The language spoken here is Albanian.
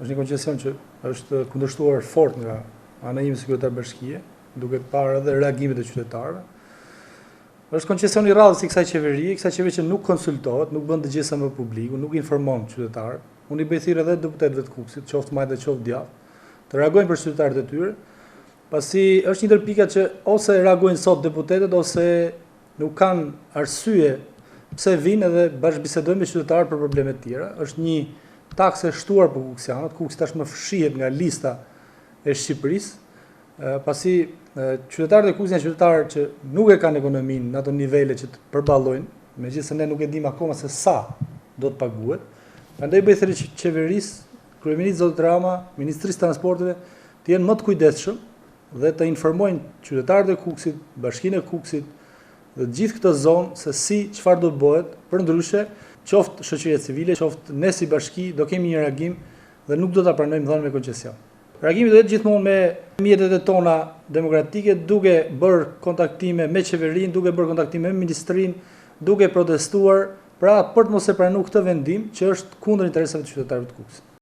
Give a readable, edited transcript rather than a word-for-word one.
Është një koncesion që është kundërshtuar fort nga ana ime si kryetar bashkie, duke parë edhe reagimet e qytetarëve. Është koncesion i rrallës i kësaj qeverie që nuk konsultohet, nuk bën dëgjesa me publikun, nuk informon qytetarët. Unë i bëj thirrje edhe deputetëve të Kukësit, qoftë majtë dhe qoftë djathtë, të reagojnë për qytetarët e tyre, pasi është një ndër pikat që ose reagojnë sot deputetët ose nuk kanë arsye pse vinë edhe bashkëbisedojnë me qytetarët për probleme të tjera. Është një taksë e shtuar për kuksianët, Kuksi tashmë fshihet nga lista e Shqipërisë, pasi qytetarët e Kuksit janë qytetarë që nuk e kanë ekonominë në ato nivele që të përballojnë, megjithëse ne nuk e dimë akoma se sa do të paguhet. Prandaj bëj thirrje qeverisë, kryeministit zoti Rama, Ministrisë së Transporteve, të jenë më të kujdesshëm dhe të informojnë qytetarët e Kuksit, bashkinë e Kuksit dhe gjithë këtë zonë se çfarë do të bëhet, përndryshe qoftë shoqëria civile, qoftë ne si bashki do kemi një reagim dhe nuk do ta pranojmë dhënien me koncesion. Reagimi do jetë gjithmonë me mjetet e tona demokratike, duke bërë kontaktime me qeverinë, duke bërë kontaktime me ministrinë, duke protestuar, pra për të mos e pranuar këtë vendim që është kundër interesave të qytetarëve të Kukësit.